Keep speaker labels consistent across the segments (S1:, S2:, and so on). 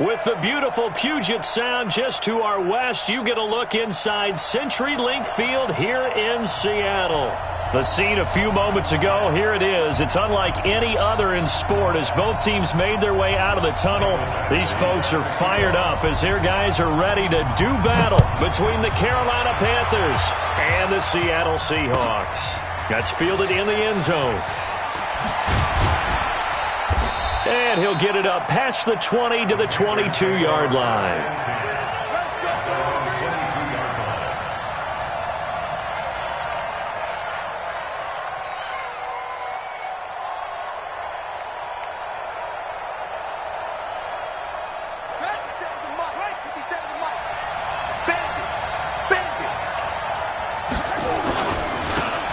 S1: With the beautiful Puget Sound just to our west, you get a look inside CenturyLink Field here in Seattle. The scene a few moments ago, here it is. It's unlike any other in sport as both teams made their way out of the tunnel. These folks are fired up as their guys are ready to do battle between the Carolina Panthers and the Seattle Seahawks. That's fielded in the end zone. And he'll get it up past the 20 to the 22-yard line.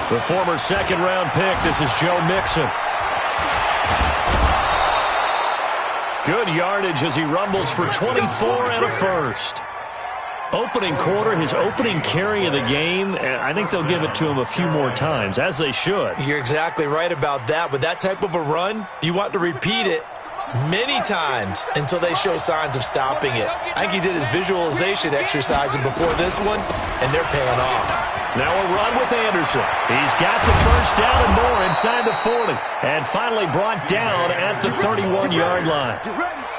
S1: The former second-round pick, this is Joe Mixon. Good yardage as he rumbles for 24 and a first. Opening quarter, his opening carry of the game, and I think they'll give it to him a few more times, as they should.
S2: You're exactly right about that. With that type of a run, you want to repeat it many times until they show signs of stopping it. I think he did his visualization exercising before this one, and they're paying off.
S1: Now a run with Anderson. He's got the first down and more inside the 40. And finally brought down at the 31-yard line.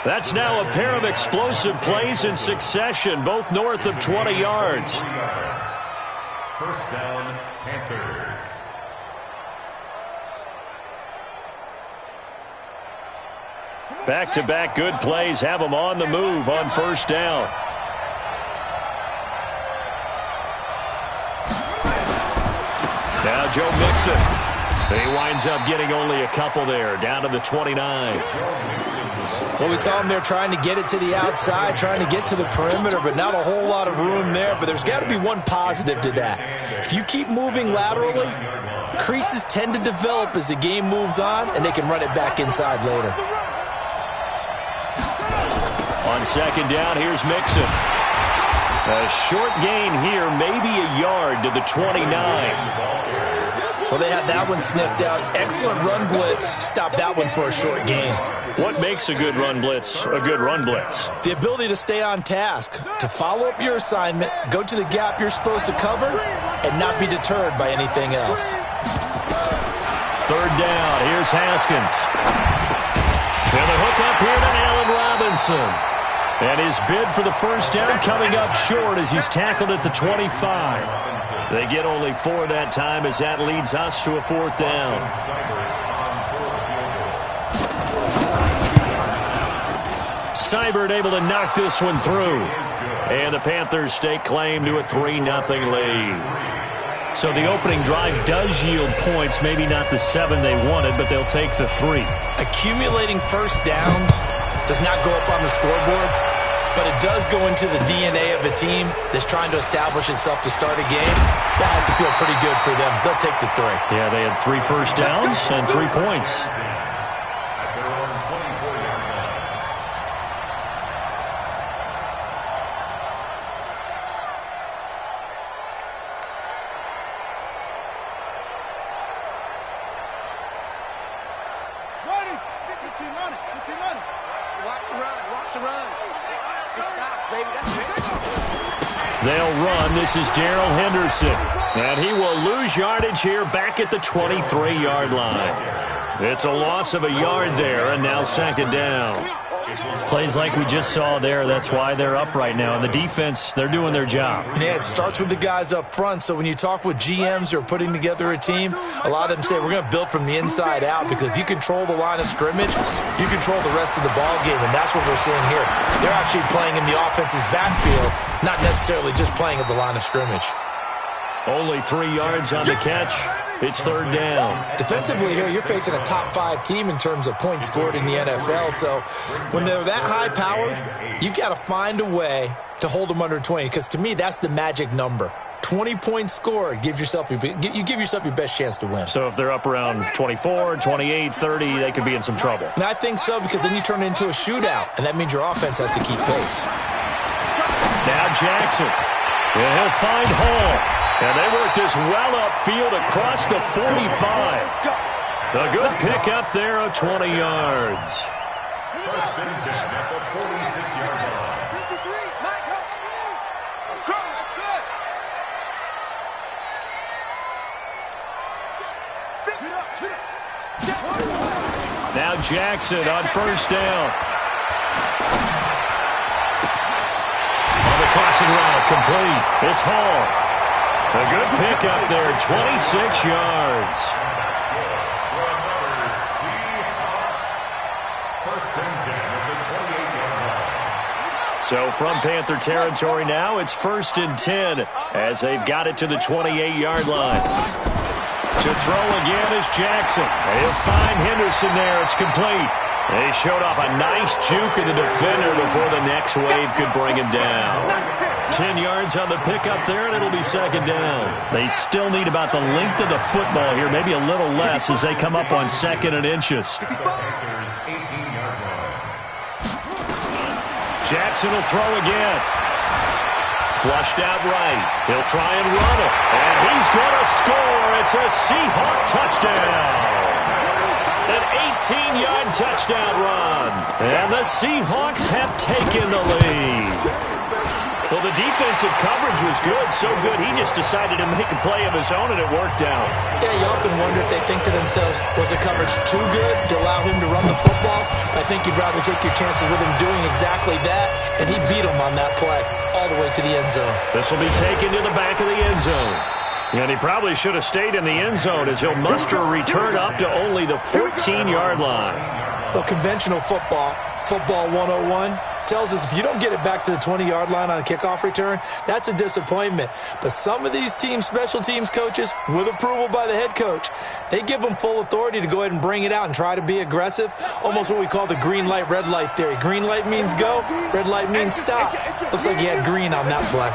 S1: That's now a pair of explosive plays in succession, both north of 20 yards.
S3: First down, Panthers.
S1: Back-to-back good plays have them on the move on first down. Now Joe Mixon. He winds up getting only a couple there, down to the 29.
S2: Well, we saw him there trying to get it to the outside, trying to get to the perimeter, but not a whole lot of room there. But there's got to be one positive to that. If you keep moving laterally, creases tend to develop as the game moves on, and they can run it back inside later.
S1: On second down, here's Mixon. A short gain here, maybe a yard to the 29.
S2: Well, they had that one sniffed out. Excellent run blitz. Stop that one for a short gain.
S1: What makes a good run blitz a good run blitz?
S2: The ability to stay on task, to follow up your assignment, go to the gap you're supposed to cover, and not be deterred by anything else.
S1: Third down, here's Haskins. And the hook up here to Allen Robinson. And his bid for the first down coming up short as he's tackled at the 25. They get only 4 that time as that leads us to a fourth down. Seibert able to knock this one through. And the Panthers stake claim to a 3-0 lead. So the opening drive does yield points, maybe not the 7 they wanted, but they'll take the 3.
S2: Accumulating first downs does not go up on the scoreboard, but it does go into the DNA of a team that's trying to establish itself to start a game. That has to feel pretty good for them. They'll take the 3.
S1: Yeah, they had 3 first downs and 3 points. They'll run. This is Darrell Henderson. And he will lose yardage here back at the 23-yard line. It's a loss of a yard there, and now second down. Plays like we just saw there, that's why they're up right now. And the defense, they're doing their job.
S2: Yeah, it starts with the guys up front. So when you talk with GMs who are putting together a team, a lot of them say we're going to build from the inside out, because if you control the line of scrimmage, you control the rest of the ball game, and that's what we're seeing here. They're actually playing in the offense's backfield, not necessarily just playing at the line of scrimmage.
S1: Only 3 yards on the catch. It's third down.
S2: Defensively here, you're facing a top 5 team in terms of points scored in the NFL. So when they're that high-powered, you've got to find a way to hold them under 20, because to me, that's the magic number. 20 points scored, you give yourself your best chance to win.
S1: So if they're up around 24, 28, 30, they could be in some trouble.
S2: And I think so, because then you turn it into a shootout, and that means your offense has to keep pace.
S1: Now Jackson. And he'll find Hall. And they work this well upfield across the 45. A good pick up there of 20 yards.
S3: First and 10 at the 46-yard line.
S4: 53, Michael. Go. That's it.
S1: Now Jackson on first down. On the crossing route, complete. It's Hall. A good pickup there, 26 yards.
S3: First and 10 at the 28-yard line.
S1: So from Panther territory now, it's first and 10 as they've got it to the 28-yard line. To throw again is Jackson. He'll find Henderson there. It's complete. They showed off a nice juke of the defender before the next wave could bring him down. 10 yards on the pickup there, and it'll be second down. They still need about the length of the football here, maybe a little less as they come up on second and inches.
S3: Panthers 18-yard line.
S1: Jackson will throw again. Flushed out right. He'll try and run it. And he's going to score. It's a Seahawk touchdown. An 18-yard touchdown run. And the Seahawks have taken the lead. Well, the defensive coverage was good, so good he just decided to make a play of his own, and it worked out.
S2: Yeah, you often wonder if they think to themselves, was the coverage too good to allow him to run the football? I think you'd rather take your chances with him doing exactly that, and he beat him on that play all the way to the end zone.
S1: This will be taken to the back of the end zone. And he probably should have stayed in the end zone as he'll muster a return up to only the 14-yard line.
S2: Well, conventional football 101, tells us if you don't get it back to the 20-yard line on a kickoff return, that's a disappointment. But some of these teams, special teams coaches, with approval by the head coach, they give them full authority to go ahead and bring it out and try to be aggressive, almost what we call the green light, red light theory. Green light means go, red light means stop. Looks like he had green on that play.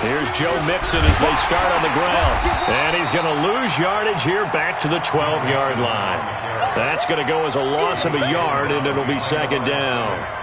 S1: Here's Joe Mixon as they start on the ground. And he's going to lose yardage here back to the 12-yard line. That's going to go as a loss of a yard, and it'll be second down.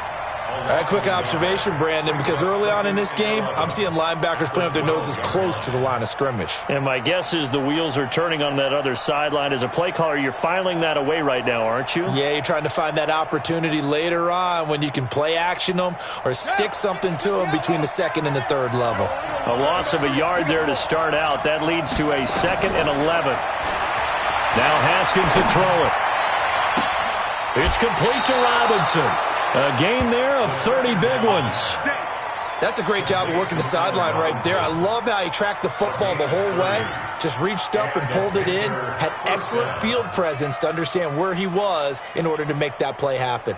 S2: All right, quick observation, Brandon, because early on in this game, I'm seeing linebackers playing with their noses close to the line of scrimmage.
S1: And my guess is the wheels are turning on that other sideline. As a play caller, you're filing that away right now, aren't you?
S2: Yeah, you're trying to find that opportunity later on when you can play action them or stick something to them between the second and the third level.
S1: A loss of a yard there to start out. That leads to a 2nd and 11. Now Haskins to throw it. It's complete to Robinson. A gain there of 30 big ones.
S2: That's a great job of working the sideline right there. I love how he tracked the football the whole way. Just reached up and pulled it in. Had excellent field presence to understand where he was in order to make that play happen.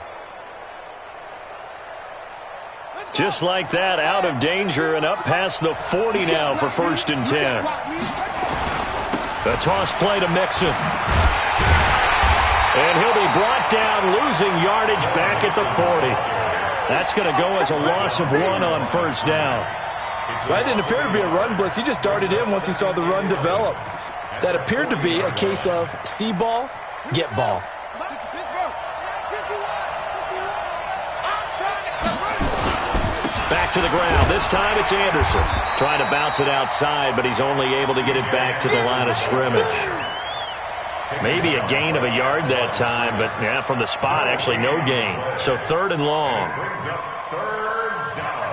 S1: Just like that, out of danger and up past the 40 now for 1st and 10. The toss play to Mixon. And he'll be brought down, losing yardage back at the 40. That's going to go as a loss of 1 on 1st down.
S2: That didn't appear to be a run blitz. He just darted in once he saw the run develop. That appeared to be a case of see ball, get ball.
S1: Back to the ground. This time it's Anderson. Trying to bounce it outside, but he's only able to get it back to the line of scrimmage. Maybe a gain of a yard that time, but yeah, from the spot, actually no gain. So 3rd and long.
S3: Brings up 3rd down.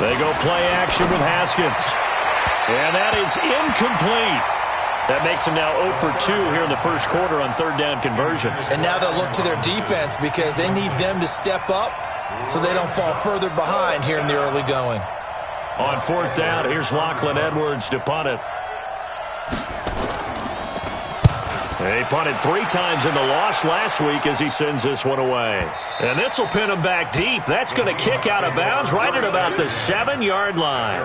S1: They go play action with Haskins. And that is incomplete. That makes them now 0 for 2 here in the first quarter on 3rd down conversions.
S2: And now they'll look to their defense because they need them to step up so they don't fall further behind here in the early going.
S1: On 4th down, here's Lachlan Edwards to punt it. He punted 3 times in the loss last week as he sends this one away. And this will pin him back deep. That's going to kick out of bounds right at about the 7-yard line.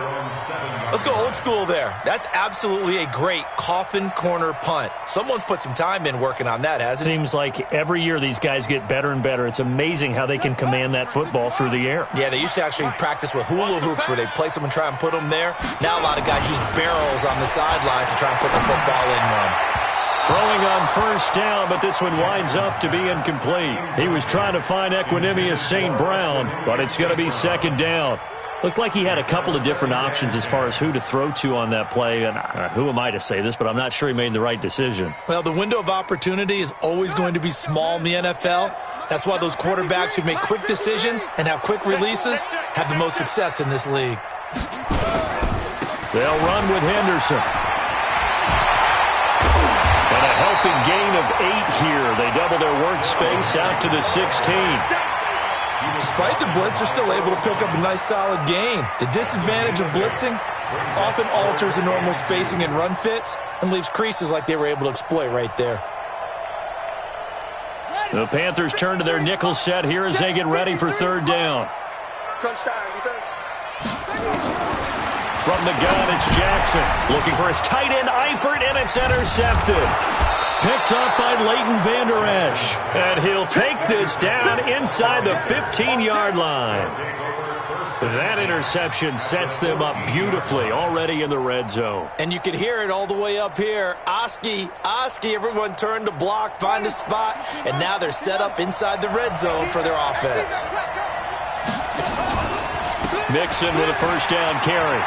S2: Let's go old school there. That's absolutely a great coffin corner punt. Someone's put some time in working on that, hasn't it?
S1: Seems like every year these guys get better and better. It's amazing how they can command that football through the air.
S2: Yeah, they used to actually practice with hula hoops where they place them and try and put them there. Now a lot of guys use barrels on the sidelines to try and put the football in one.
S1: Throwing on first down, but this one winds up to be incomplete. He was trying to find Equinemius St. Brown, but it's going to be second down. Looked like he had a couple of different options as far as who to throw to on that play. And who am I to say this, but I'm not sure he made the right decision.
S2: Well, the window of opportunity is always going to be small in the NFL. That's why those quarterbacks who make quick decisions and have quick releases have the most success in this league.
S1: They'll run with Henderson. And a healthy gain of 8 here. They double their workspace out to the 16.
S2: Despite the blitz, they're still able to pick up a nice solid gain. The disadvantage of blitzing often alters the normal spacing and run fits and leaves creases like they were able to exploit right there.
S1: The Panthers turn to their nickel set here as they get ready for third down.
S4: Crunch time, defense.
S1: From the gun, it's Jackson. Looking for his tight end, Eifert, and it's intercepted. Picked up by Leighton Vander Esch. And he'll take this down inside the 15-yard line. That interception sets them up beautifully already in the red zone.
S2: And you could hear it all the way up here. Oski, everyone turned to block, find a spot, and now they're set up inside the red zone for their offense.
S1: Mixon with a first down carry.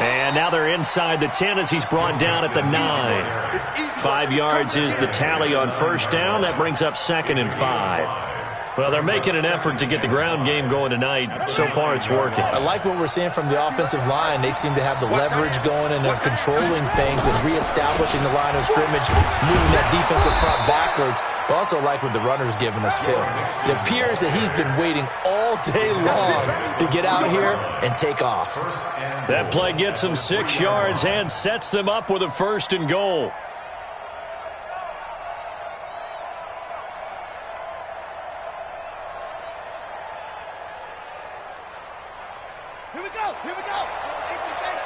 S1: And now they're inside the 10 as he's brought down at the 9. 5 yards is the tally on first down. That brings up 2nd and 5. Well, they're making an effort to get the ground game going tonight. So far, it's working.
S2: I like what we're seeing from the offensive line. They seem to have the leverage going, and they're controlling things and reestablishing the line of scrimmage, moving that defensive front backwards. But also like what the runner's giving us, too. It appears that he's been waiting all day long to get out here and take off.
S1: That play gets them 6 yards and sets them up with a 1st and goal.
S4: Here we go. Here we go. 18 data.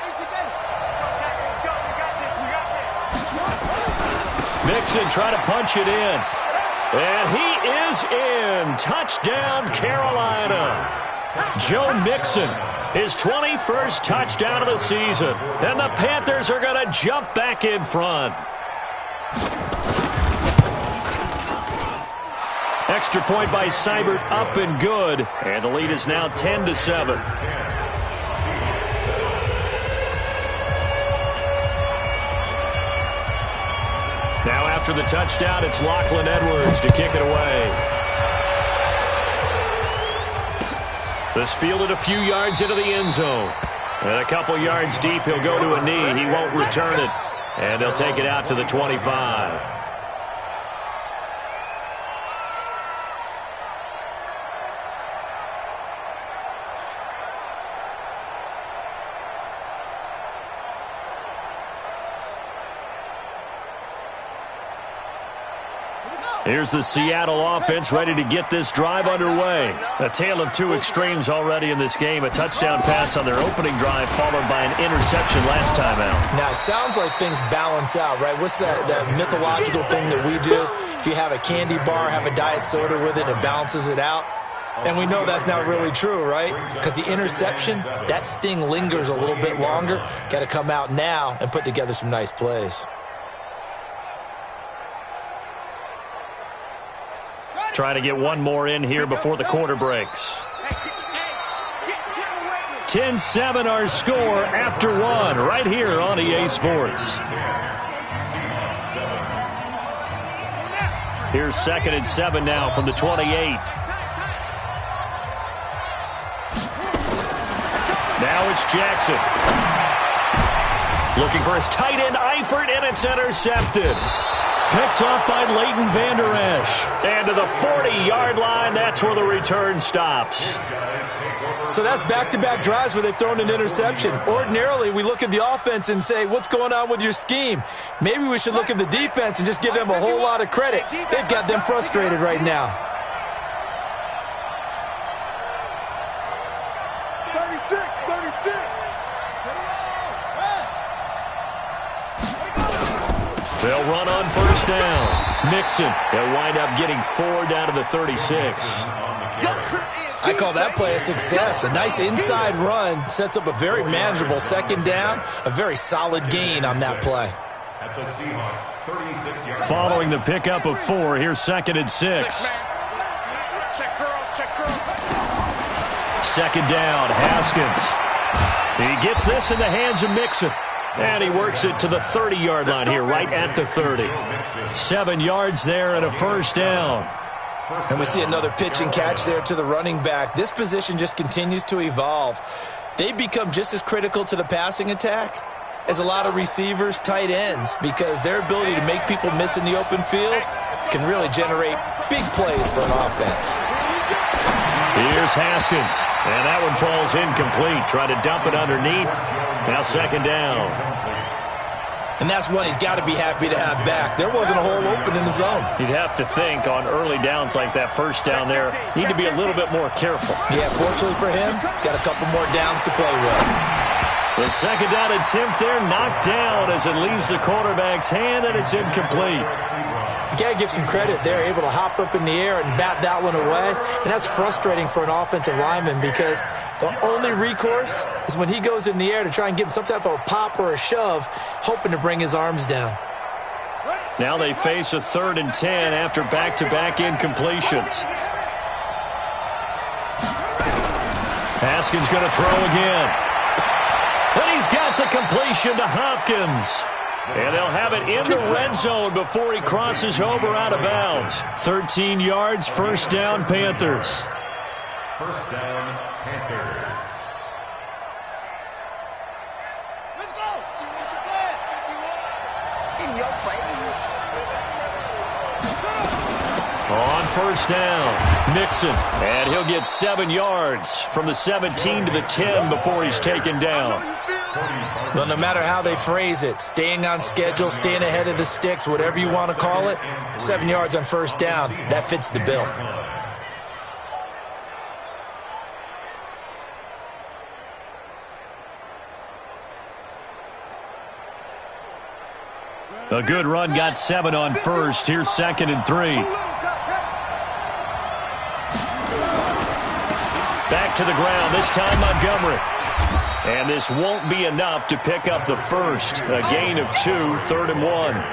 S1: Mixon trying to punch it in. And he is in. Touchdown, Carolina. Joe Mixon, his 21st touchdown of the season. And the Panthers are going to jump back in front. Extra point by Seibert, up and good. And the lead is now 10-7. Now after the touchdown, it's Lachlan Edwards to kick it away. This fielded a few yards into the end zone. And a couple yards deep, he'll go to a knee. He won't return it. And they'll take it out to the 25. Here's the Seattle offense ready to get this drive underway. A tale of two extremes already in this game. A touchdown pass on their opening drive followed by an interception last time out.
S2: Now, it sounds like things balance out, right? What's that mythological thing that we do? If you have a candy bar, have a diet soda with it, it balances it out. And we know that's not really true, right? Because the interception, that sting lingers a little bit longer. Got to come out now and put together some nice plays.
S1: Trying to get one more in here before the quarter breaks. 10-7 our score after one right here on EA Sports. Here's 2nd and 7 now from the 28. Now it's Jackson. Looking for his tight end, Eifert, and it's intercepted. Picked off by Leighton Vander Esch. And to the 40-yard line, that's where the return stops.
S2: So that's back-to-back drives where they've thrown an interception. Ordinarily, we look at the offense and say, what's going on with your scheme? Maybe we should look at the defense and just give them a whole lot of credit. They've got them frustrated right now.
S4: 36.
S1: They'll run on first down. Mixon, they'll wind up getting 4 down to the 36.
S2: I call that play a success. A nice inside run sets up a very manageable 2nd down. A very solid gain on that play.
S3: at the Seahawks' 36-yard
S1: Following the pickup of 4, here's 2nd and 6.
S4: Check girls, check girls.
S1: 2nd down, Haskins. He gets this in the hands of Mixon. And he works it to the 30-yard line here, right at the 30. 7 yards there and a 1st down.
S2: And we see another pitch and catch there to the running back. This position just continues to evolve. They become just as critical to the passing attack as a lot of receivers, tight ends, because their ability to make people miss in the open field can really generate big plays for an offense.
S1: Here's Haskins, and that one falls incomplete. Try to dump it underneath. Now 2nd down.
S2: And that's one he's got to be happy to have back. There wasn't a hole open in the zone.
S1: You'd have to think on early downs like that 1st down there, need to be a little bit more careful.
S2: Yeah, fortunately for him, got a couple more downs to play with.
S1: The 2nd down attempt there knocked down as it leaves the quarterback's hand, and it's incomplete.
S2: You got to give some credit. They're able to hop up in the air and bat that one away. And that's frustrating for an offensive lineman because the only recourse is when he goes in the air to try and give him some type of a pop or a shove, hoping to bring his arms down.
S1: Now they face a 3rd and 10 after back-to-back incompletions. Haskins going to throw again. And he's got the completion to Hopkins. And they'll have it in the red zone before he crosses over out of bounds. 13 yards, 1st down, Panthers.
S3: 1st down, Panthers.
S4: Let's go. In your face.
S1: On 1st down, Mixon. And he'll get 7 yards from the 17 to the 10 before he's taken down.
S2: Well, no matter how they phrase it, staying on schedule, staying ahead of the sticks, whatever you want to call it, 7 yards on 1st down, that fits the bill.
S1: A good run got 7 on 1st. Here's 2nd and 3. Back to the ground, this time Montgomery. And this won't be enough to pick up the 1st. A gain of 2, 3rd and 1.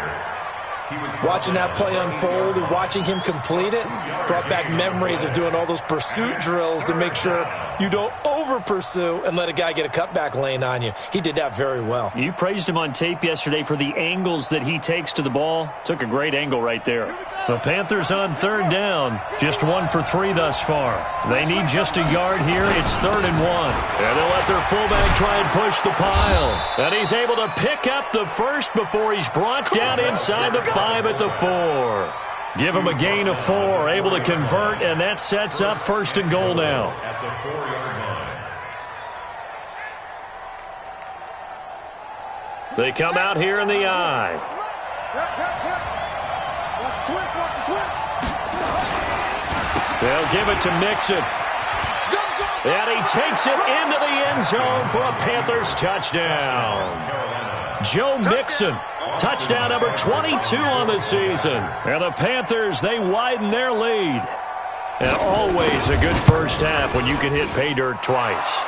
S2: Watching that play unfold and watching him complete it brought back memories of doing all those pursuit drills to make sure you don't over-pursue and let a guy get a cutback lane on you. He did that very well.
S1: You praised him on tape yesterday for the angles that he takes to the ball. Took a great angle right there. The Panthers on 3rd down. Just 1 for 3 thus far. They need just a yard here. It's 3rd and 1. And they'll let their fullback try and push the pile. And he's able to pick up the 1st before he's brought down inside the 5 at the 4. Give him a gain of 4. Able to convert, and that sets up 1st and goal now.
S3: At the 4-yard line.
S1: They come out here in the eye.
S4: Watch the twist, watch the twist.
S1: They'll give it to Mixon. And he takes it into the end zone for a Panthers touchdown. Joe Mixon, touchdown number 22 on the season. And the Panthers, they widen their lead. And always a good 1st half when you can hit pay dirt twice.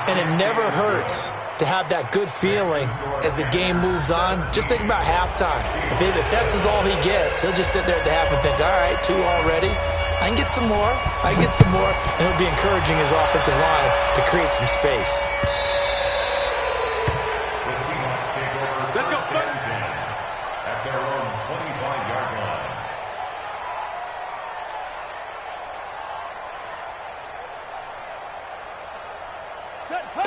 S2: And it never hurts to have that good feeling as the game moves on. Just think about halftime. If that's all he gets, he'll just sit there at the half and think, all right, 2 already. I can get some more. I can get some more. And he'll be encouraging his offensive line to create some space.
S3: The Seahawks take over.
S4: Let's go,
S3: Panthers at their own 25-yard line.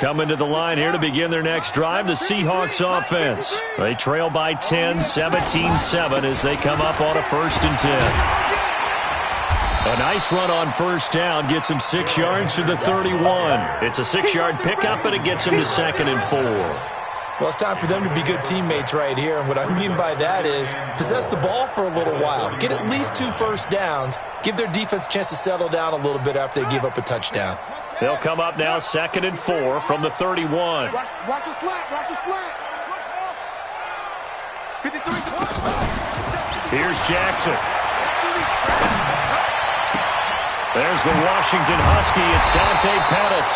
S1: Coming to the line here to begin their next drive, the Seahawks offense. They trail by 10, 17-7 as they come up on a 1st and 10. A nice run on 1st down gets him 6 yards to the 31. It's a 6-yard pickup, and it gets him to 2nd and 4.
S2: Well, it's time for them to be good teammates right here. And what I mean by that is possess the ball for a little while. Get at least 2 first downs. Give their defense a chance to settle down a little bit after they give up a touchdown.
S1: They'll come up now 2nd and 4 from the 31.
S4: Watch your slant, watch your slant. 53.
S1: Here's Jackson. There's the Washington Husky. It's Dante Pettis.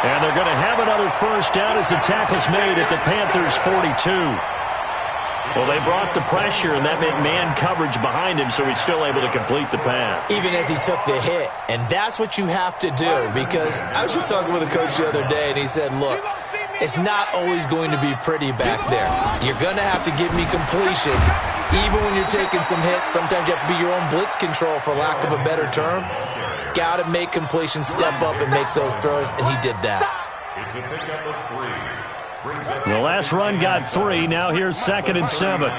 S1: And they're going to have another 1st down as the tackle's made at the Panthers' 42. Well, they brought the pressure, and that meant man coverage behind him, so he's still able to complete the pass.
S2: Even as he took the hit, and that's what you have to do, because I was just talking with a coach the other day, and he said, look, it's not always going to be pretty back there. You're going to have to give me completions. Even when you're taking some hits, sometimes you have to be your own blitz control, for lack of a better term. Got to make completions, step up, and make those throws, and he did that.
S3: It's a pickup of 3.
S1: The last run got 3. Now here's 2nd and 7.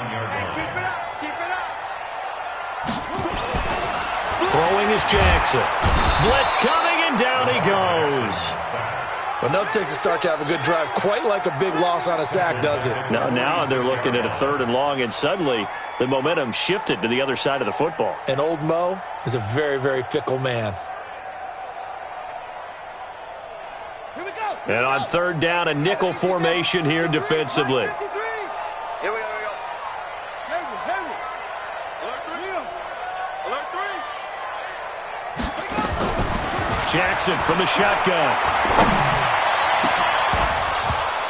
S1: Throwing is Jackson. Blitz coming, and down he goes.
S2: But enough takes a start to have a good drive. Quite like a big loss on a sack, does it?
S1: Now they're looking at a 3rd and long, and suddenly the momentum shifted to the other side of the football.
S2: And old Mo is a very, very fickle man.
S1: And on 3rd down, a nickel formation here defensively.
S4: Here we go. Henry. Alert 3.
S1: Jackson from the shotgun.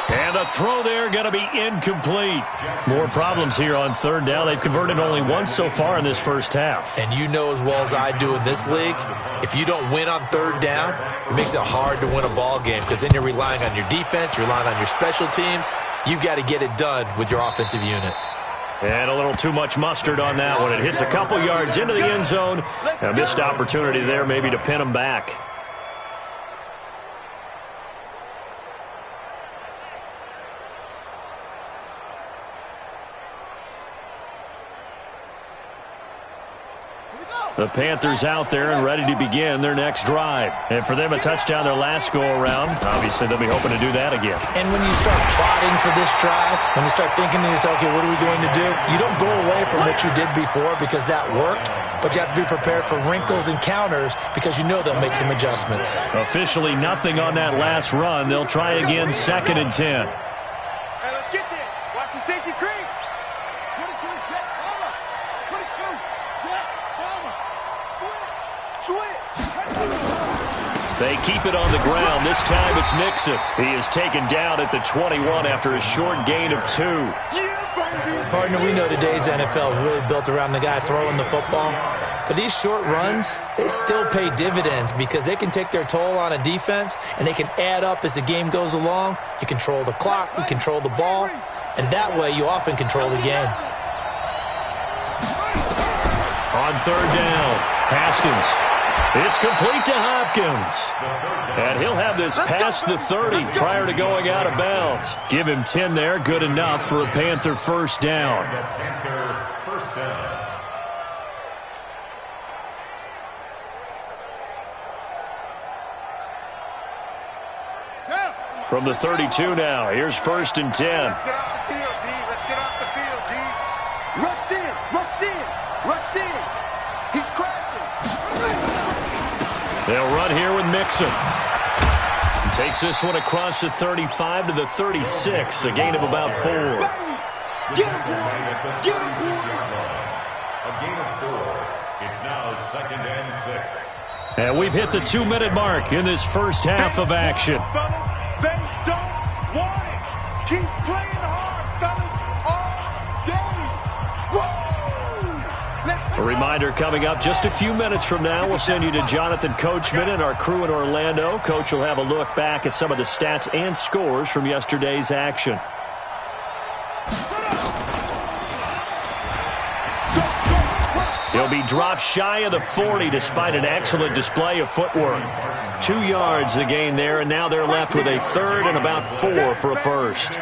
S1: And the throw there going to be incomplete. More problems here on 3rd down. They've converted only once so far in this first half.
S2: And you know as well as I do in this league, if you don't win on 3rd down, it makes it hard to win a ball game, because then you're relying on your defense, you're relying on your special teams. You've got to get it done with your offensive unit.
S1: And a little too much mustard on that one. It hits a couple yards into the end zone. A missed opportunity there maybe to pin them back. The Panthers out there and ready to begin their next drive. And for them, a touchdown their last go-around. Obviously, they'll be hoping to do that again.
S2: And when you start plotting for this drive, when you start thinking to yourself, okay, what are we going to do? You don't go away from what you did before because that worked, but you have to be prepared for wrinkles and counters because you know they'll make some adjustments.
S1: Officially nothing on that last run. They'll try again, 2nd and 10.
S4: Hey, let's get there. Watch the safety creep. 22, jet, bomber. 22, jet, bomber. Switch.
S1: They keep it on the ground. This time it's Mixon. He is taken down at the 21 after a short gain of 2.
S2: Partner, we know today's NFL is really built around the guy throwing the football. But these short runs, they still pay dividends because they can take their toll on a defense and they can add up as the game goes along. You control the clock, you control the ball, and that way you often control the game.
S1: On 3rd down, Haskins. It's complete to Hopkins. And he'll have this past the 30 prior to going out of bounds. Give him 10 there, good enough for a Panther first down. From the 32 now, here's 1st and 10.
S4: Let's get off the field, D. Let's get off the field, D. Rush in. He's crashing.
S1: They'll run here with Mixon. Takes this one across the 35 to the 36, a gain of about 4.
S4: Get him.
S3: A gain of 4. It's now 2nd and 6.
S1: And we've hit the 2-minute mark in this first half of action.
S4: Fellas, they don't want it. Keep playing hard, fellas, all day. Whoa!
S1: A reminder coming up just a few minutes from now, we'll send you to Jonathan Coachman and our crew in Orlando. Coach will have a look back at some of the stats and scores from yesterday's action. He'll be dropped shy of the 40 despite an excellent display of footwork. 2 yards the gain there, and now they're left with a 3rd and about 4 for a first.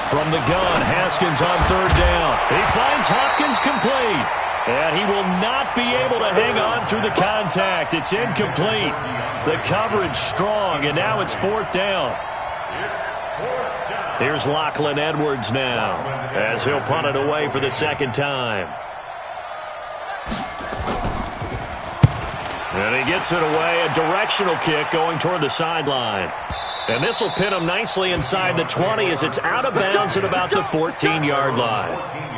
S1: From the gun, Haskins on 3rd down. He finds Hopkins complete. And he will not be able to hang on through the contact. It's incomplete. The coverage strong, and now it's 4th down. Here's Lachlan Edwards now, as he'll punt it away for the 2nd time. And he gets it away, a directional kick going toward the sideline. And this will pin him nicely inside the 20 as it's out of bounds at about the 14-yard line.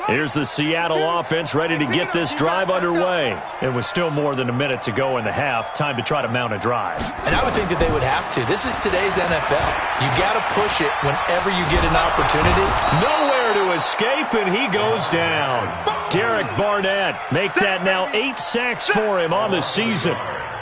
S1: Here's the Seattle offense ready to get this drive underway. It was still more than a minute to go in the half. Time to try to mount a drive.
S2: And I would think that they would have to. This is today's NFL. You got to push it whenever you get an opportunity.
S1: Nowhere to escape, and he goes down. Derek Barnett make that now 8 sacks for him on the season.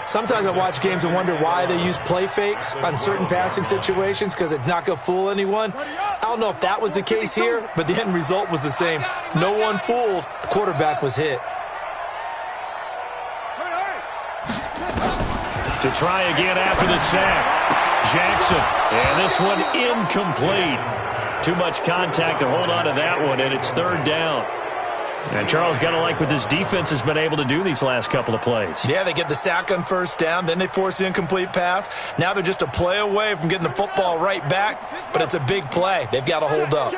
S2: Sometimes I watch games and wonder why they use play fakes on certain passing situations because it's not going to fool anyone. I don't know if that was the case here, but the end result was the same. No one fooled. The quarterback was hit.
S1: To try again after the sack. Jackson. And this one incomplete. Too much contact to hold on to that one, and it's third down. And Charles, got to like what this defense has been able to do these last couple of plays.
S2: Yeah, they get the sack on first down, then they force the incomplete pass. Now they're just a play away from getting the football right back, but it's a big play. They've got to hold up.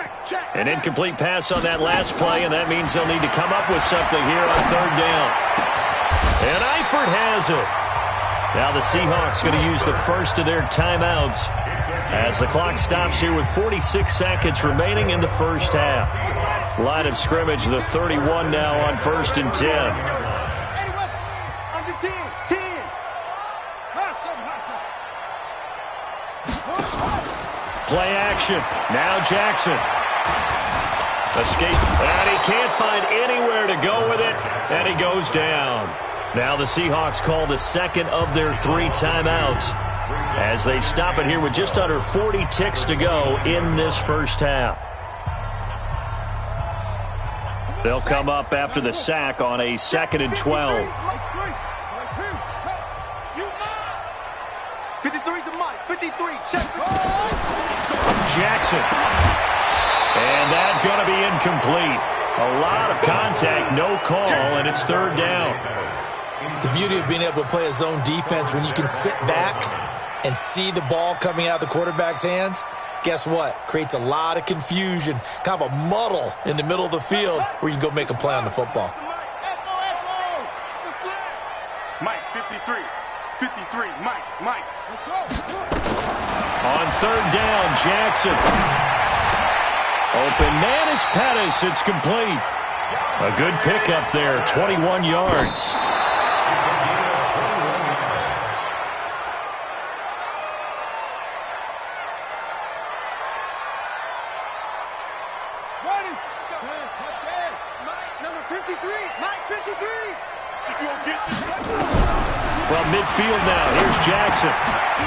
S1: An incomplete pass on that last play, and that means they'll need to come up with something here on third down. And Eifert has it. Now the Seahawks going to use the first of their timeouts as the clock stops here with 46 seconds remaining in the first half. Line of scrimmage, the 31 now on 1st and 10.
S4: Under 10.
S1: Play action. Now Jackson. Escape. And he can't find anywhere to go with it. And he goes down. Now the Seahawks call the second of their 3 timeouts as they stop it here with just under 40 ticks to go in this first half. They'll come up after the sack on a 2nd and 12.
S4: 53's the mic. 53. Check.
S1: Jackson. And that's going to be incomplete. A lot of contact, no call, and it's third down.
S2: The beauty of being able to play a zone defense when you can sit back and see the ball coming out of the quarterback's hands, guess what? Creates a lot of confusion, kind of a muddle in the middle of the field where you can go make a play on the football.
S4: Mike, 53. 53. Mike. Let's go.
S1: On third down, Jackson. Open man is Pettis. It's complete. A good pickup there, 21 yards. From midfield now, here's Jackson.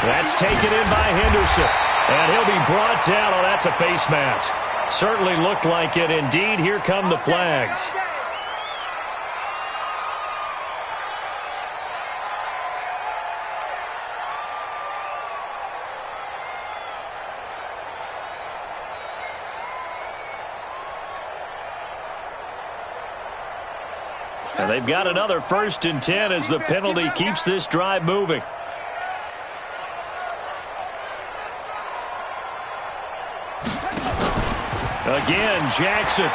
S1: That's taken in by Henderson. And he'll be brought down. Oh, that's a face mask. Certainly looked like it. Indeed, here come the flags. And they've got another 1st and 10 as the penalty keeps this drive moving. Again, Jackson.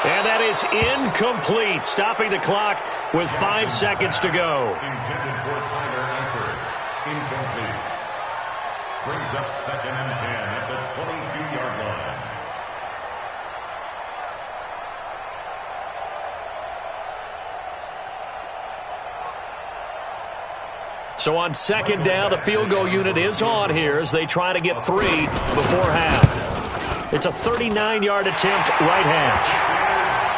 S1: And that is incomplete, stopping the clock with 5 seconds to go.
S3: Intended for Tyler Eifert. Incomplete. Brings up 2nd and 10 at the 22-yard line.
S1: So on 2nd down, the field goal unit is on here as they try to get 3 before half. It's a 39-yard attempt, right hash.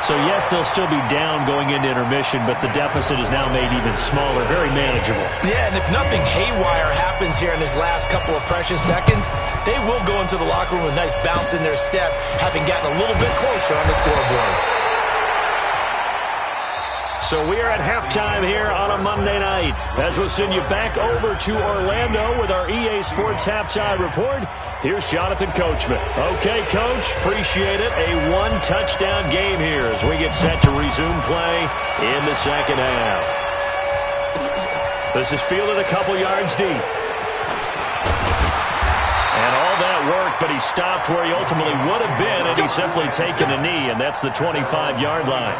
S1: So yes, they'll still be down going into intermission, but the deficit is now made even smaller, very manageable.
S2: Yeah, and if nothing haywire happens here in his last couple of precious seconds, they will go into the locker room with a nice bounce in their step, having gotten a little bit closer on the scoreboard.
S1: So we are at halftime here on a Monday night as we'll send you back over to Orlando with our EA Sports Halftime Report. Here's Jonathan Coachman. Okay, Coach, appreciate it. A 1-touchdown game here as we get set to resume play in the second half. This is fielded a couple yards deep. And all that work, but he stopped where he ultimately would have been, and he's simply taken a knee, and that's the 25-yard line.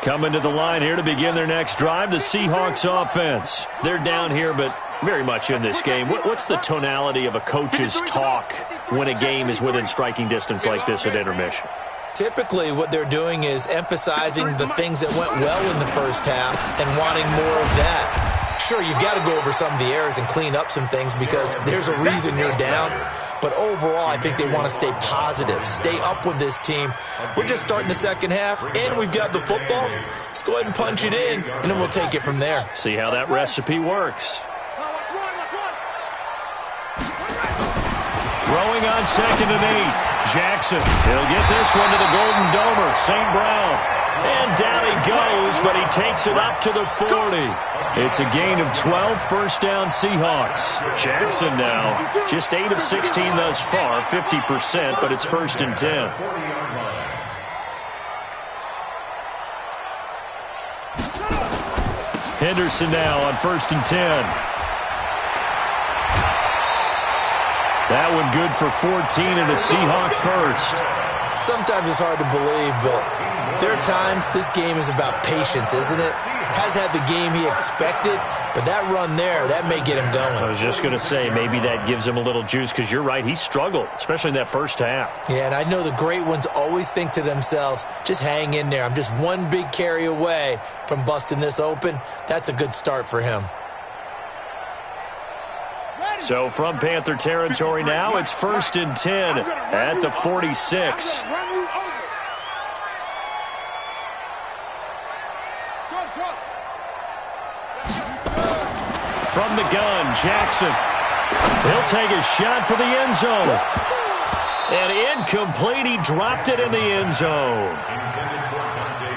S1: Coming to the line here to begin their next drive, the Seahawks offense. They're down here, but very much in this game. What's the tonality of a coach's talk when a game is within striking distance like this at intermission?
S2: Typically, what they're doing is emphasizing the things that went well in the first half and wanting more of that. Sure, you've got to go over some of the errors and clean up some things because there's a reason you're down. But overall, I think they want to stay positive, stay up with this team. We're just starting the second half, and we've got the football. Let's go ahead and punch it in, and then we'll take it from there.
S1: See how that recipe works. Throwing on 2nd and 8. Jackson. He'll get this one to the Golden Domer, St. Brown. And down he goes, but he takes it up to the 40. It's a gain of 12, first down Seahawks. Jackson now, just 8 of 16 thus far, 50%, but it's 1st and 10. Henderson now on 1st and 10. That one good for 14 and a Seahawk first.
S2: Sometimes it's hard to believe, but there are times this game is about patience, isn't it? Has had the game he expected, but that run there, that may get him going.
S1: I was just going to say, maybe that gives him a little juice, because you're right, he struggled, especially in that first half.
S2: Yeah, and I know the great ones always think to themselves, just hang in there. I'm just one big carry away from busting this open. That's a good start for him.
S1: So from Panther territory now, it's 1st and 10 at the 46. From the gun, Jackson. He'll take a shot for the end zone. And incomplete, he dropped it in the end zone.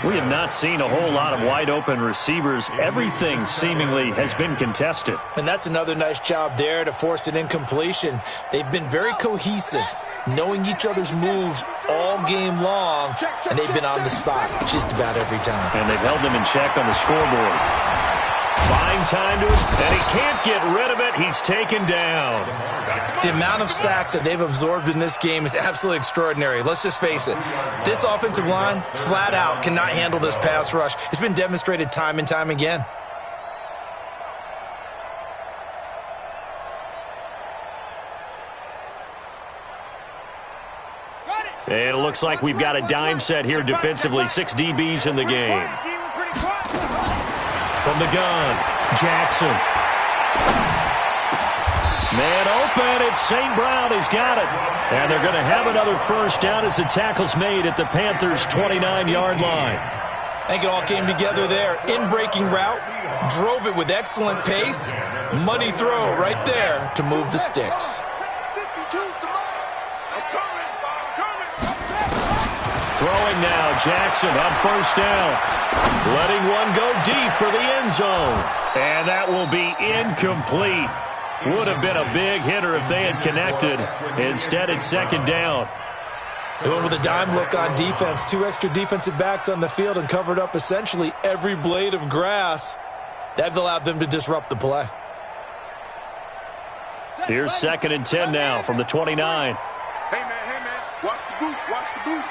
S1: We have not seen a whole lot of wide-open receivers. Everything seemingly has been contested.
S2: And that's another nice job there to force an incompletion. They've been very cohesive, knowing each other's moves all game long, and they've been on the spot just about every time.
S1: And they've held them in check on the scoreboard. Buying time to his, and he can't get rid of it. He's taken down.
S2: The amount of sacks that they've absorbed in this game is absolutely extraordinary. Let's just face it. This offensive line, flat out, cannot handle this pass rush. It's been demonstrated time and time again.
S1: And it looks like we've got a dime set here defensively. 6 DBs in the game. From the gun, Jackson. Man open, it's St. Brown. He's got it. And they're going to have another first down as the tackle's made at the Panthers' 29-yard line.
S2: I think it all came together there. In-breaking route, drove it with excellent pace. Money throw right there to move the sticks.
S1: Throwing now, Jackson on first down. Letting one go deep for the end zone. And that will be incomplete. Would have been a big hitter if they had connected. Instead, it's 2nd down.
S2: They went with a dime look on defense. 2 extra defensive backs on the field and covered up essentially every blade of grass. That allowed them to disrupt the play.
S1: Here's 2nd and 10 now from the 29.
S4: Hey, man, watch the boot, watch the boot.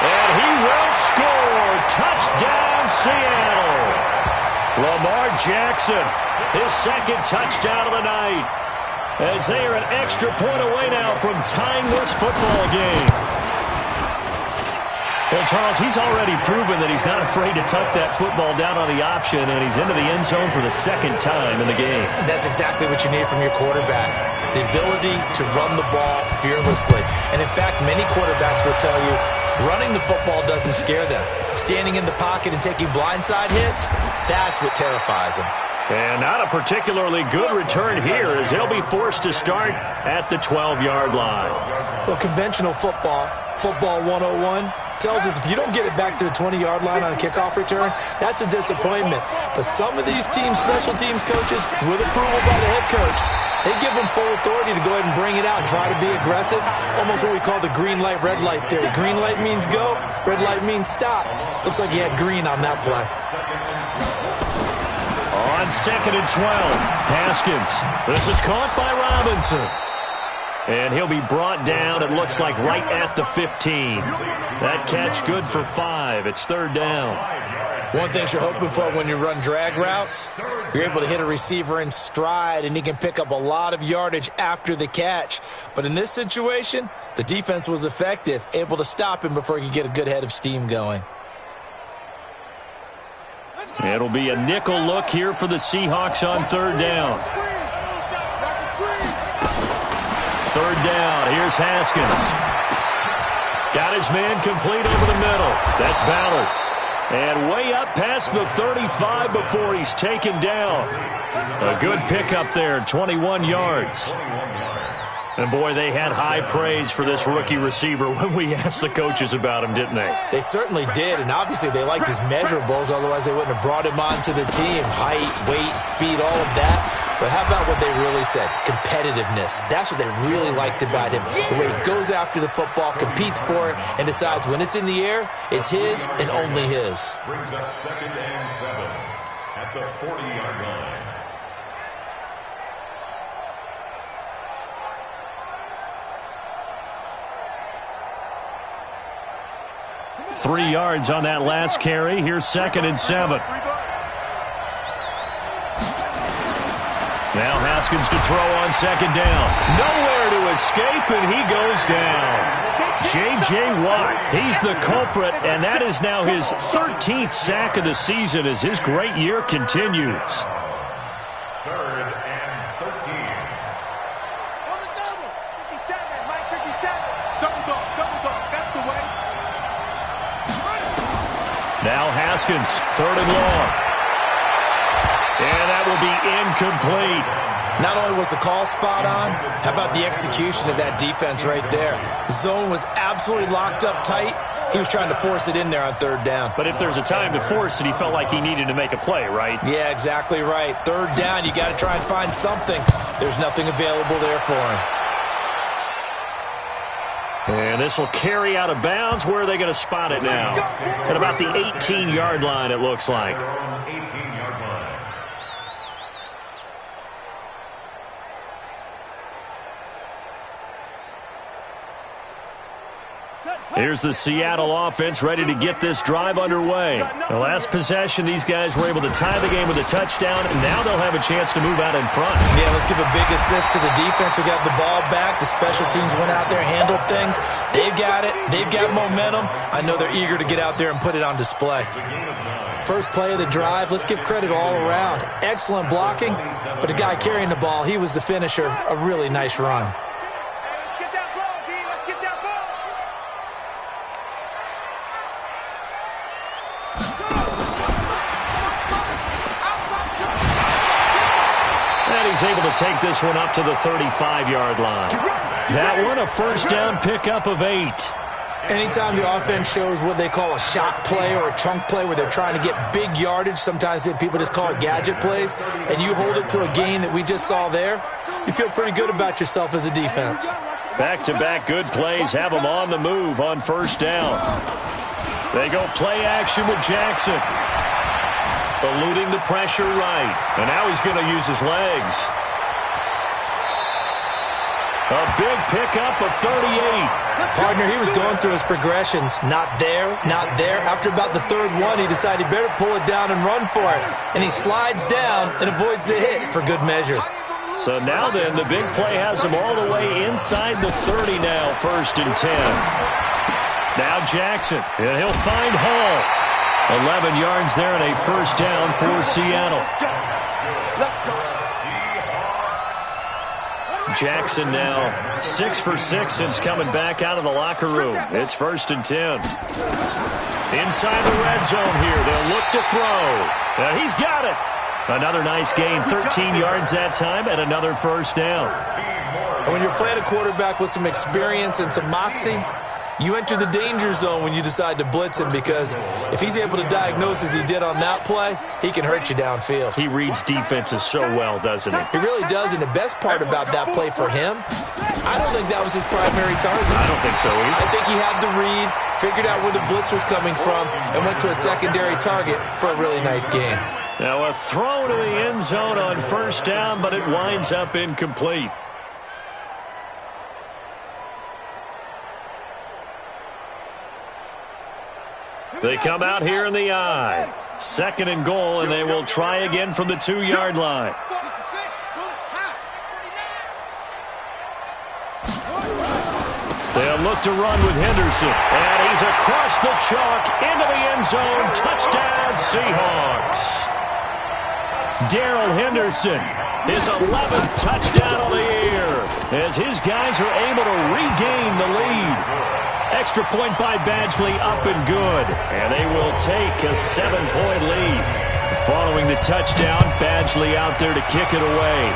S1: And he will score. Touchdown, Seattle. Lamar Jackson, his 2nd touchdown of the night. As they are an extra point away now from tying this football game. Well, Charles, he's already proven that he's not afraid to tuck that football down on the option, and he's into the end zone for the 2nd time in the game.
S2: And that's exactly what you need from your quarterback, the ability to run the ball fearlessly. And, in fact, many quarterbacks will tell you running the football doesn't scare them. Standing in the pocket and taking blindside hits, that's what terrifies them.
S1: And not a particularly good return here as they'll be forced to start at the 12-yard line.
S2: Well, conventional football 101, tells us if you don't get it back to the 20-yard line on a kickoff return, that's a disappointment. But some of these teams, special teams coaches, with approval by the head coach, They give him full authority to go ahead and bring it out and try to be aggressive. Almost what we call the green light, red light theory. Green light means go, red light means stop. Looks like he had green on that play.
S1: On 2nd and 12, Haskins. This is caught by Robinson. And he'll be brought down, it looks like, right at the 15. That catch good for 5. It's 3rd down.
S2: One thing you're hoping for when you run drag routes, you're able to hit a receiver in stride, and he can pick up a lot of yardage after the catch. But in this situation, the defense was effective, able to stop him before he could get a good head of steam going.
S1: It'll be a nickel look here for the Seahawks on 3rd down. 3rd down, here's Haskins. Got his man complete over the middle. That's Ballard. And way up past the 35 before he's taken down. A good pickup there, 21 yards. And, boy, they had high praise for this rookie receiver when we asked the coaches about him, didn't they?
S2: They certainly did, and obviously they liked his measurables, otherwise they wouldn't have brought him onto the team. Height, weight, speed, all of that. But how about what they really said? Competitiveness. That's what they really liked about him. The way he goes after the football, competes for it, and decides when it's in the air, it's his and only his.
S3: Brings up 2nd and 7 at the 40-yard line.
S1: 3 yards on that last carry. Here's 2nd and 7. Now Haskins to throw on 2nd down. Nowhere to escape, and he goes down. J.J. Watt, he's the culprit, and that is now his 13th sack of the season as his great year continues.
S3: 3rd and 13.
S4: On the double. 57, Mike, 57. Double dog, that's the way.
S1: Now Haskins, 3rd and long. And that will be incomplete.
S2: Not only was the call spot on, how about the execution of that defense right there? The zone was absolutely locked up tight. He was trying to force it in there on 3rd down.
S1: But if there's a time to force it, he felt like he needed to make a play, right?
S2: Yeah, exactly right. 3rd down, you got to try and find something. There's nothing available there for him.
S1: And this will carry out of bounds. Where are they going to spot it now? At about the 18-yard line, it looks like.
S3: 18-yard line.
S1: Here's the Seattle offense ready to get this drive underway. The last possession, these guys were able to tie the game with a touchdown, and now they'll have a chance to move out in front.
S2: Yeah, let's give a big assist to the defense who got the ball back. The special teams went out there, handled things. They've got it. They've got momentum. I know they're eager to get out there and put it on display. First play of the drive, let's give credit all around. Excellent blocking, but the guy carrying the ball, he was the finisher. A really nice run.
S1: He's able to take this one up to the 35-yard line. That one a 1st down pickup of 8.
S2: Anytime the offense shows what they call a shot play or a chunk play where they're trying to get big yardage, sometimes people just call it gadget plays, and you hold it to a gain that we just saw there, you feel pretty good about yourself as a defense.
S1: Back-to-back good plays have them on the move on 1st down. They go play action with Jackson. Eluding the pressure right. And now he's going to use his legs. A big pickup of 38.
S2: Partner, he was going through his progressions. Not there, not there. After about the 3rd one, he decided he better pull it down and run for it. And he slides down and avoids the hit for good measure.
S1: So now then, the big play has him all the way inside the 30 now, 1st and 10. Now Jackson, and he'll find Hall. 11 yards there and a 1st down for Seattle. Jackson now 6 for 6 since coming back out of the locker room. It's 1st and 10. Inside the red zone here. They'll look to throw. He's got it. Another nice gain, 13 yards that time, and another 1st down.
S2: And when you're playing a quarterback with some experience and some moxie, You enter the danger zone when you decide to blitz him, because if he's able to diagnose as he did on that play, he can hurt you downfield.
S1: He reads defenses so well, doesn't he?
S2: He really does, and the best part about that play for him, I don't think that was his primary target.
S1: I don't think so either.
S2: I think he had the read, figured out where the blitz was coming from, and went to a secondary target for a really nice game.
S1: Now a throw to the end zone on first down, but it winds up incomplete. They come out here in the I. 2nd and goal, and they will try again from the 2-yard line. They'll look to run with Henderson, and he's across the chalk into the end zone. Touchdown, Seahawks. Darrell Henderson, his 11th touchdown of the year, as his guys are able to regain the lead. Extra point by Badgley, up and good. And they will take a 7-point lead. Following the touchdown, Badgley out there to kick it away.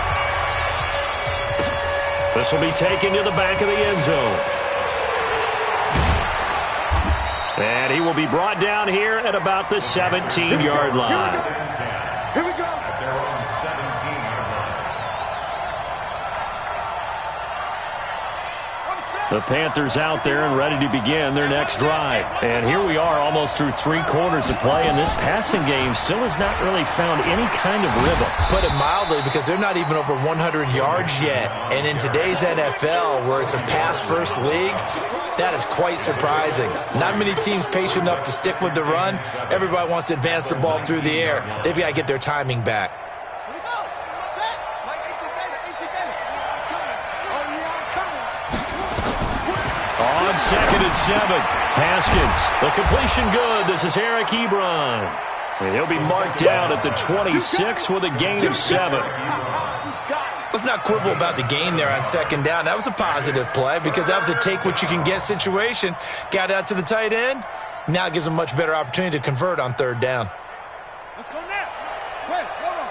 S1: This will be taken to the back of the end zone. And he will be brought down here at about the 17-yard line.
S4: Here we go.
S3: At their own 17-yard line.
S1: The Panthers out there and ready to begin their next drive. And here we are almost through 3 quarters of play, and this passing game still has not really found any kind of rhythm.
S2: Put it mildly, because they're not even over 100 yards yet. And in today's NFL, where it's a pass-first league, that is quite surprising. Not many teams patient enough to stick with the run. Everybody wants to advance the ball through the air. They've got to get their timing back.
S4: Here we go. Set. Like 18 data. Oh, yeah, I'm coming.
S1: On 2nd and 7, Haskins. The completion good. This is Eric Ebron. And he'll be marked down at the 26 with a gain of 7.
S2: Let's not quibble about the gain there on 2nd down. That was a positive play, because that was a take-what-you-can-get situation. Got out to the tight end. Now it gives them a much better opportunity to convert on 3rd down.
S4: Let's go now. Wait, hold on.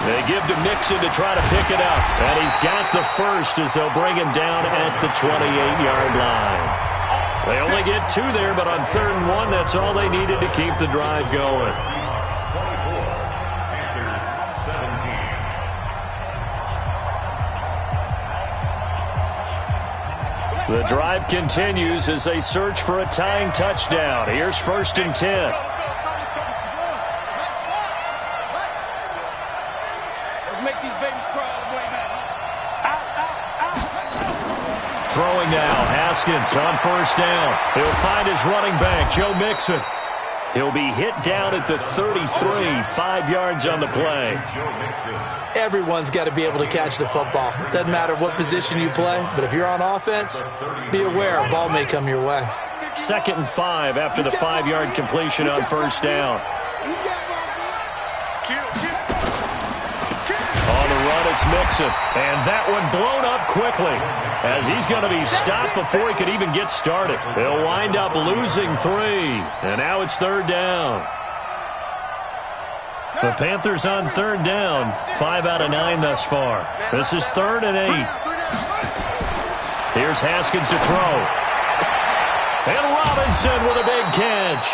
S1: They give to Mixon to try to pick it up. And he's got the first as they'll bring him down at the 28-yard line. They only get 2 there, but on 3rd and 1, that's all they needed to keep the drive going.
S3: 24, Panthers 17.
S1: The drive continues as they search for a tying touchdown. Here's 1st and 10.
S4: Let's make these babies cry all the way back.
S1: Throwing now, Haskins on 1st down. He'll find his running back, Joe Mixon. He'll be hit down at the 33, 5 yards on the play.
S2: Everyone's got to be able to catch the football. Doesn't matter what position you play, but if you're on offense, be aware a ball may come your way.
S1: 2nd and 5 after the 5-yard completion on 1st down. On the run, it's Mixon. And that one blown up quickly, as he's going to be stopped before he could even get started. They'll wind up losing 3. And now it's 3rd down. The Panthers on 3rd down. 5 out of 9 thus far. This is 3rd and 8. Here's Haskins to throw. And Robinson with a big catch.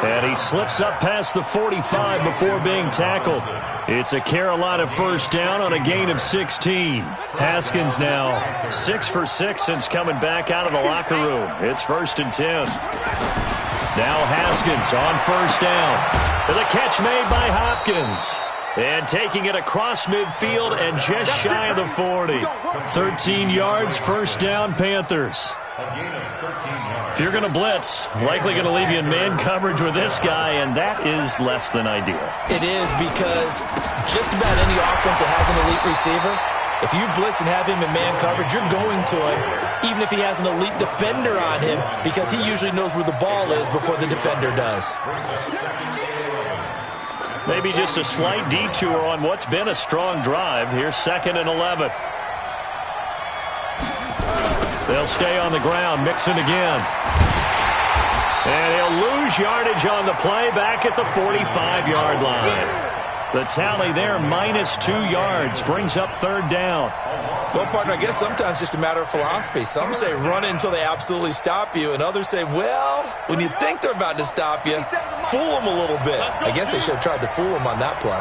S1: And he slips up past the 45 before being tackled. It's a Carolina 1st down on a gain of 16. Haskins now 6 for 6 since coming back out of the locker room. It's 1st and 10. Now Haskins on 1st down. With a catch made by Hopkins. And taking it across midfield and just shy of the 40. 13 yards, 1st down, Panthers. If you're going to blitz, likely going to leave you in man coverage with this guy, and that is less than ideal.
S2: It is, because just about any offense that has an elite receiver, if you blitz and have him in man coverage, you're going to him, even if he has an elite defender on him, because he usually knows where the ball is before the defender does.
S1: Maybe just a slight detour on what's been a strong drive. Here's 2nd and 11. They'll stay on the ground. Mixon again. And he'll lose yardage on the play back at the 45-yard line. The tally there, -2 yards, brings up 3rd down.
S2: Well, partner, I guess sometimes it's just a matter of philosophy. Some say run it until they absolutely stop you, and others say, well, when you think they're about to stop you, fool them a little bit. I guess they should have tried to fool them on that play.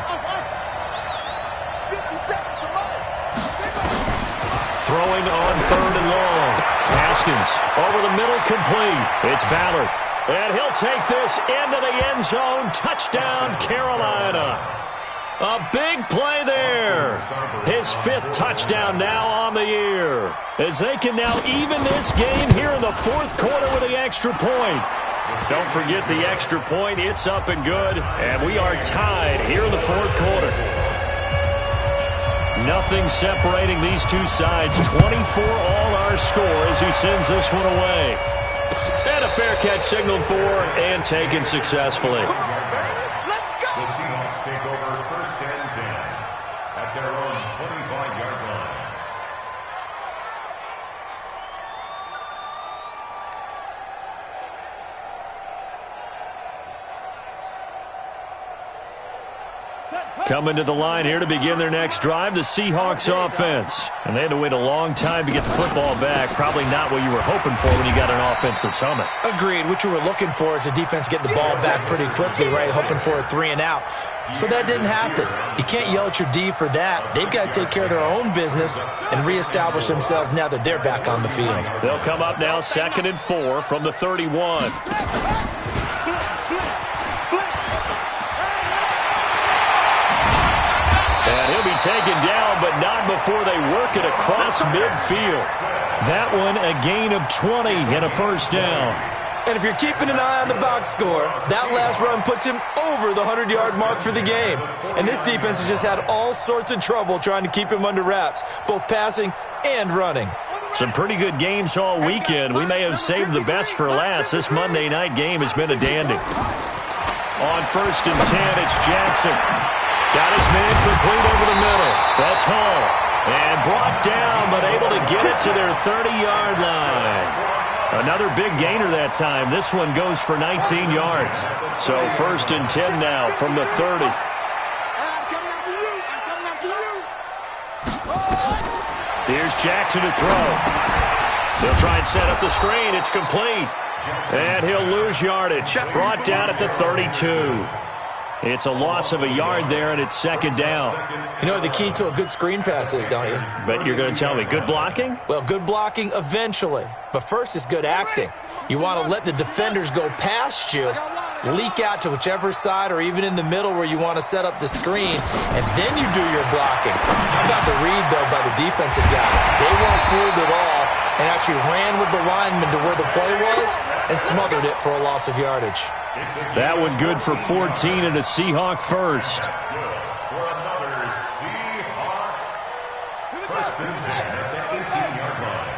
S1: Throwing on 3rd and long. Haskins over the middle, complete. It's Ballard. And he'll take this into the end zone. Touchdown, Carolina. A big play there. His 5th touchdown now on the year. As they can now even this game here in the 4th quarter with the extra point. Don't forget the extra point. It's up and good. And we are tied here in the 4th quarter. Nothing separating these two sides. 24 all our score as he sends this one away. And a fair catch signaled for and taken successfully.
S3: The Seahawks take over 1st and 10 at their own 25-yard line.
S1: Coming to the line here to begin their next drive, the Seahawks offense. And they had to wait a long time to get the football back. Probably not what you were hoping for when you got an offense that's humming.
S2: Agreed. What you were looking for is the defense getting the ball back pretty quickly, right? Hoping for a 3 and out. So that didn't happen. You can't yell at your D for that. They've got to take care of their own business and reestablish themselves now that they're back on the field.
S1: They'll come up now 2nd and 4 from the 31. And he'll be taken down, but not before they work it across midfield. That one a gain of 20 and a 1st down.
S2: And if you're keeping an eye on the box score, that last run puts him over the 100-yard mark for the game. And this defense has just had all sorts of trouble trying to keep him under wraps, both passing and running.
S1: Some pretty good games all weekend. We may have saved the best for last. This Monday night game has been a dandy. On 1st and 10, it's Jackson. Got his man complete over the middle. That's Hall. And brought down, but able to get it to their 30-yard line. Another big gainer that time. This one goes for 19 yards. So 1st and 10 now from the 30. Here's Jackson to throw. He'll try and set up the screen. It's complete. And he'll lose yardage. Brought down at the 32. It's a loss of a yard there, and it's 2nd down.
S2: You know what the key to a good screen pass is, don't you?
S1: But you're going to tell me, good blocking?
S2: Well, good blocking eventually. But first is good acting. You want to let the defenders go past you, leak out to whichever side or even in the middle where you want to set up the screen, and then you do your blocking. How about the read, though, by the defensive guys? They weren't fooled at all and actually ran with the lineman to where the play was and smothered it for a loss of yardage.
S1: That one good for 14 and a Seahawk 1st.
S3: For another Seahawks 1st and 10 at the 18-yard line.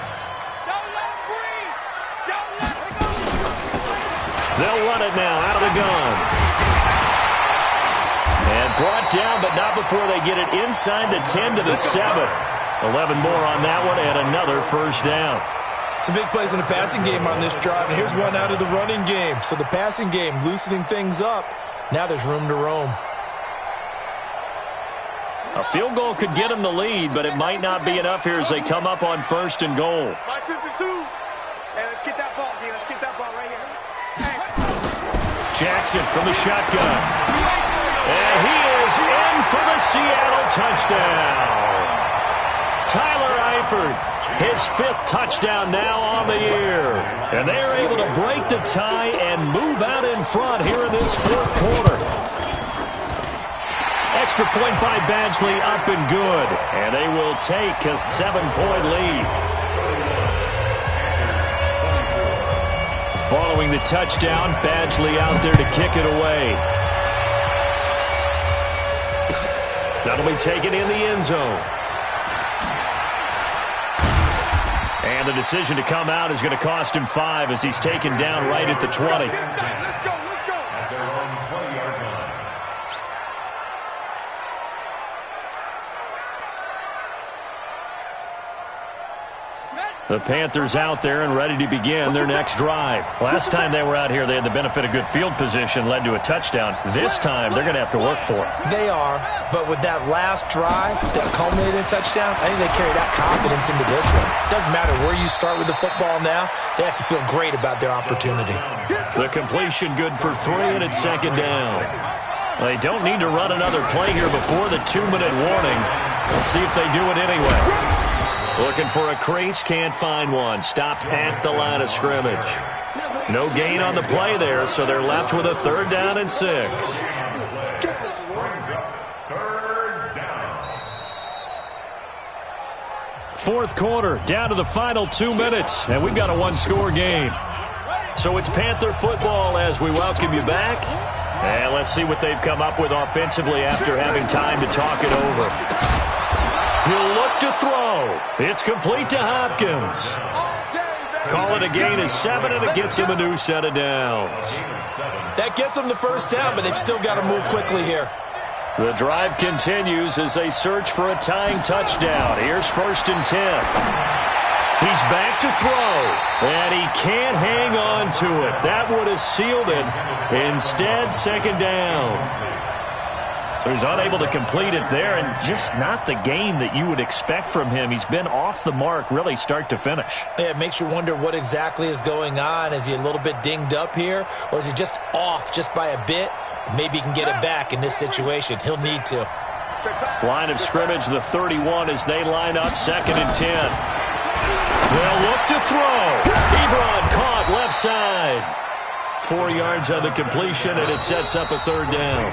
S1: They'll run it now out of the gun. And brought down, but not before they get it inside the 10 to the 7. 11 more on that one and another 1st down.
S2: Some big plays in the passing game on this drive, and here's one out of the running game. So the passing game loosening things up. Now there's room to roam.
S1: A field goal could get them the lead, but it might not be enough here as they come up on 1st and goal.
S4: 5:52. Hey, let's get that ball, D. Let's get that ball right here.
S1: Jackson from the shotgun. And he is in for the Seattle touchdown. Tyler Eifert, his 5th touchdown now on the year. And they are able to break the tie and move out in front here in this 4th quarter. Extra point by Badgley, up and good. And they will take a 7-point lead. Following the touchdown, Badgley out there to kick it away. That'll be taken in the end zone. And the decision to come out is going to cost him 5 as he's taken down right at the 20.
S3: Let's go. At their own 20-yard line.
S1: The Panthers out there and ready to begin their next drive. Last time they were out here, they had the benefit of good field position, led to a touchdown. This time, they're going to have to work for it.
S2: They are, but with that last drive that culminated in a touchdown, I think they carry that confidence into this one. Doesn't matter where you start with the football now, they have to feel great about their opportunity.
S1: The completion good for 3, and it's second down. They don't need to run another play here before the 2-minute warning. Let's see if they do it anyway. Looking for a crease, can't find one. Stopped at the line of scrimmage. No gain on the play there, so they're left with a 3rd down and 6. Fourth quarter, down to the final 2 minutes, and we've got a 1-score game. So it's Panther football as we welcome you back. And let's see what they've come up with offensively after having time to talk it over. He'll look to throw. It's complete to Hopkins. Call it a gain of 7, and it gets him a new set of downs.
S2: That gets them the first down, but they've still got to move quickly here.
S1: The drive continues as they search for a tying touchdown. Here's 1st and 10. He's back to throw, and he can't hang on to it. That would have sealed it. Instead, 2nd down. So he's unable to complete it there, and just not the game that you would expect from him. He's been off the mark really start to finish.
S2: Yeah, it makes you wonder what exactly is going on. Is he a little bit dinged up here, or is he just off just by a bit? Maybe he can get it back in this situation. He'll need to.
S1: Line of scrimmage, the 31 as they line up 2nd and 10. They'll look to throw. Ebron caught left side. 4 yards on the completion, and it sets up a 3rd down.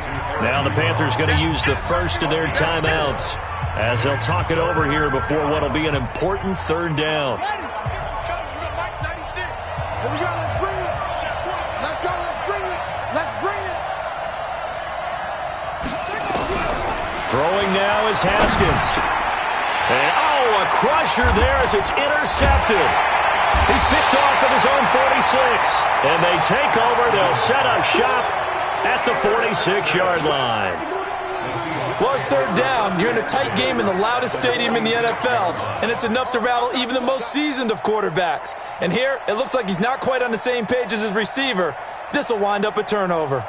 S1: Now the Panthers going to use the first of their timeouts as they'll talk it over here before what will be an important 3rd down. Throwing now is Haskins. And, a crusher there as it's intercepted. He's picked off at his own 46. And they take over. They'll set up shop at the 46-yard line.
S2: Well, it's 3rd down. You're in a tight game in the loudest stadium in the NFL, and it's enough to rattle even the most seasoned of quarterbacks. And here, it looks like he's not quite on the same page as his receiver. This will wind up a turnover.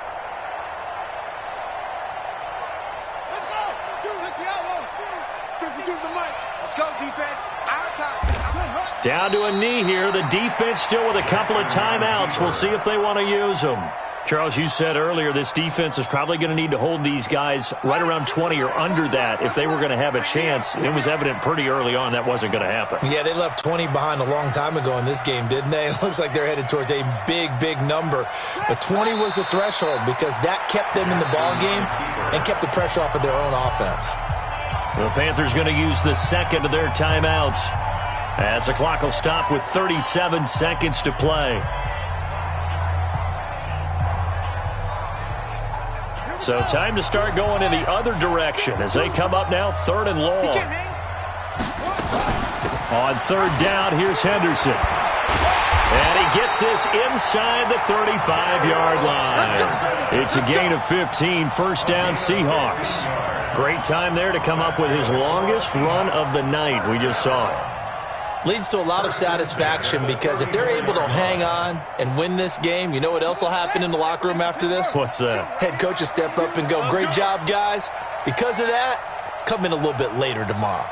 S1: Down to a knee here. The defense still with a couple of timeouts. We'll see if they want to use them. Charles, you said earlier this defense is probably going to need to hold these guys right around 20 or under that if they were going to have a chance. It was evident pretty early on that wasn't going to happen.
S2: Yeah, they left 20 behind a long time ago in this game, didn't they? It looks like they're headed towards a big, big number. But 20 was the threshold because that kept them in the ball game and kept the pressure off of their own offense.
S1: The Panthers going to use the 2nd of their timeouts as the clock will stop with 37 seconds to play. So time to start going in the other direction as they come up now 3rd and long. On 3rd down, here's Henderson. And he gets this inside the 35-yard line. It's a gain of 15, 1st down Seahawks. Great time there to come up with his longest run of the night. We just saw it.
S2: Leads to a lot of satisfaction because if they're able to hang on and win this game, you know what else will happen in the locker room after this?
S1: What's that?
S2: Head coach will step up and go, "Great job, guys. Because of that, come in a little bit later tomorrow."